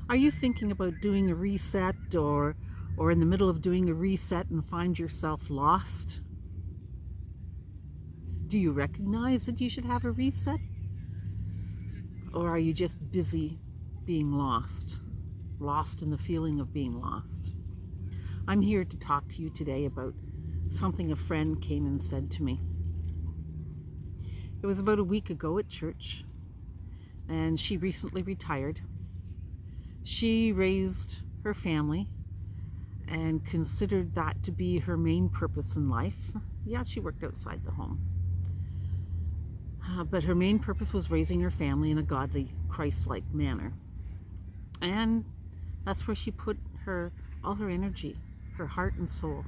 Are you thinking about doing a reset or in the middle of doing a reset and find yourself lost? Do you recognize that you should have a reset? Or are you just busy being lost? Lost in the feeling of being lost? I'm here to talk to you today about something a friend came and said to me. It was about a week ago at church, and she recently retired. She raised her family and considered that to be her main purpose in life. Yeah, she worked outside the home. But her main purpose was raising her family in a godly, Christ-like manner. And that's where she put all her energy, her heart and soul.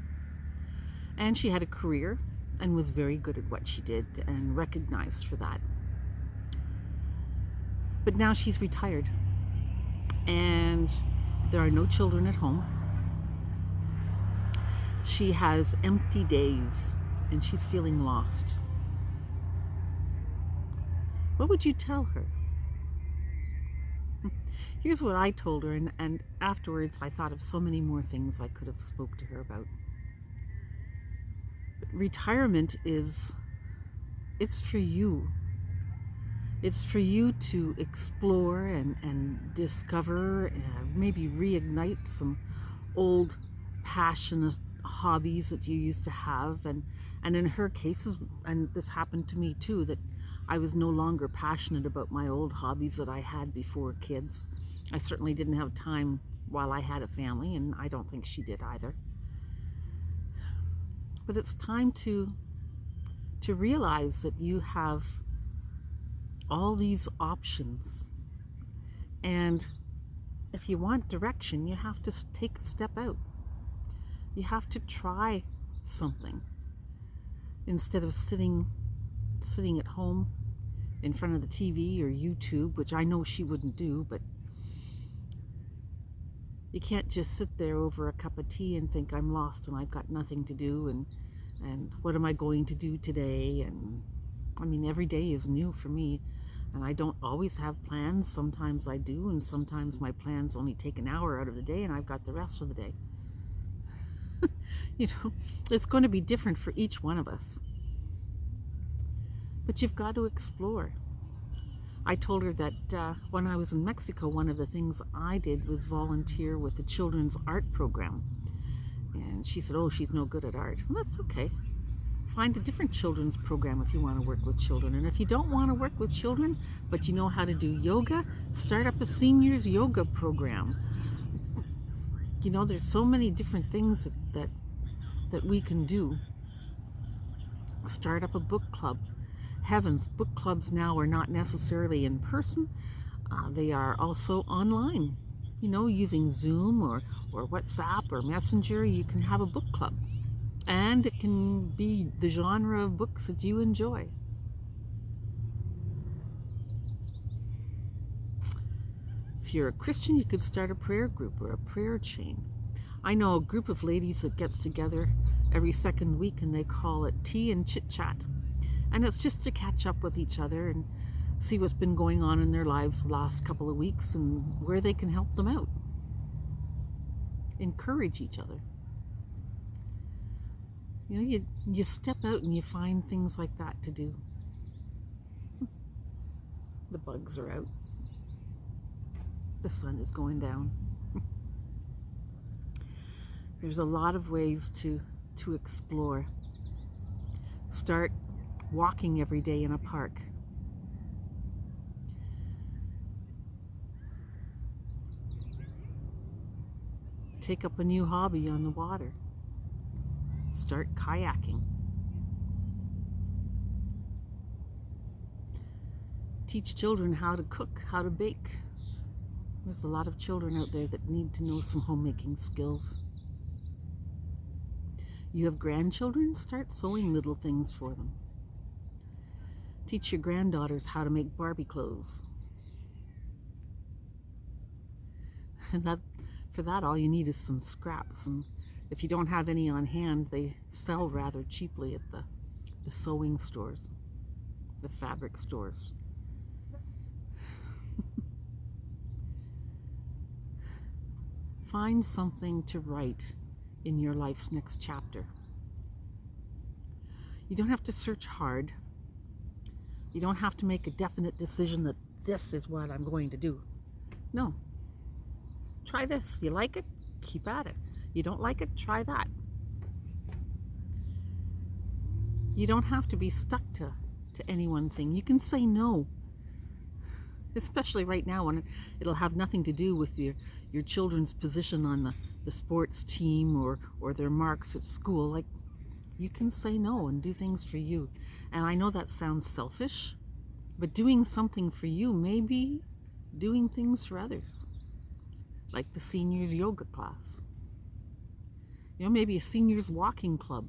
And she had a career and was very good at what she did and recognized for that. But now she's retired and there are no children at home. She has empty days and she's feeling lost. What would you tell her? Here's what I told her, and afterwards I thought of so many more things I could have spoke to her about. But retirement it's for you. It's for you to explore and discover, maybe reignite some old passionate hobbies that you used to have. And in her cases, and this happened to me too, that I was no longer passionate about my old hobbies that I had before kids. I certainly didn't have time while I had a family, and I don't think she did either. But it's time to realize that you have all these options. And if you want direction, you have to take a step out. You have to try something instead of sitting at home in front of the TV or YouTube, which I know she wouldn't do, but you can't just sit there over a cup of tea and think I'm lost and I've got nothing to do and what am I going to do today? And I mean, every day is new for me, and I don't always have plans. Sometimes I do, and sometimes my plans only take an hour out of the day and I've got the rest of the day. You know, it's going to be different for each one of us. But you've got to explore. I told her that when I was in Mexico, one of the things I did was volunteer with the children's art program. And she said, oh, she's no good at art. Well, that's okay. Find a different children's program if you want to work with children. And if you don't want to work with children, but you know how to do yoga, start up a seniors yoga program. You know, there's so many different things that we can do. Start up a book club. Heavens, book clubs now are not necessarily in person. They are also online. You know, using Zoom or WhatsApp or Messenger, you can have a book club. And it can be the genre of books that you enjoy. If you're a Christian, you could start a prayer group or a prayer chain. I know a group of ladies that gets together every second week and they call it Tea and Chit Chat. And it's just to catch up with each other and see what's been going on in their lives the last couple of weeks and where they can help them out. Encourage each other. You know, you step out and you find things like that to do. The bugs are out. The sun is going down. There's a lot of ways to explore. Start walking every day in a park. Take up a new hobby on the water. Start kayaking. Teach children how to cook, how to bake. There's a lot of children out there that need to know some homemaking skills. You have grandchildren? Start sewing little things for them. Teach your granddaughters how to make Barbie clothes. And for that, all you need is some scraps. And if you don't have any on hand, they sell rather cheaply at the sewing stores, the fabric stores. find something to write in your life's next chapter. You don't have to search hard. You don't have to make a definite decision that this is what I'm going to do. No. Try this. You like it? Keep at it. You don't like it? Try that. You don't have to be stuck to any one thing. You can say no. Especially right now when it'll have nothing to do with your children's position on the sports team or their marks at school. Like, you can say no and do things for you. And I know that sounds selfish, but doing something for you may be doing things for others. Like the seniors yoga class. You know, maybe a seniors walking club.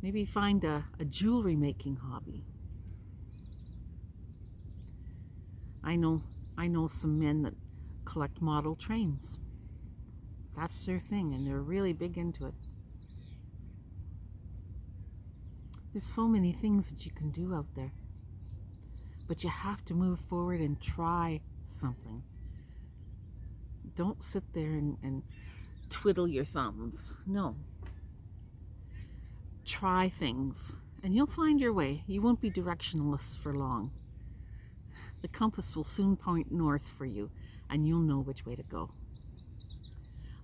Maybe find a jewelry making hobby. I know some men that collect model trains. That's their thing, and they're really big into it. There's so many things that you can do out there. But you have to move forward and try something. Don't sit there and twiddle your thumbs. No. Try things, and you'll find your way. You won't be directionless for long. The compass will soon point north for you, and you'll know which way to go.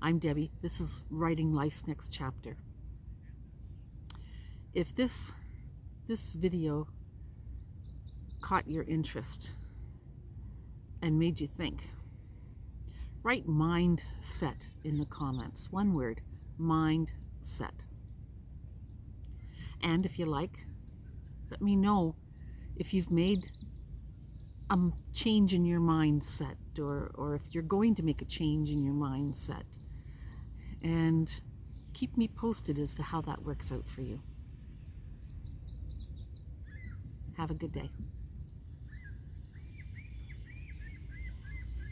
I'm Debbie. This is Writing Life's Next Chapter. If this video caught your interest and made you think, write mindset in the comments. One word, mindset. And if you like, let me know if you've made a change in your mindset or if you're going to make a change in your mindset. And keep me posted as to how that works out for you. Have a good day.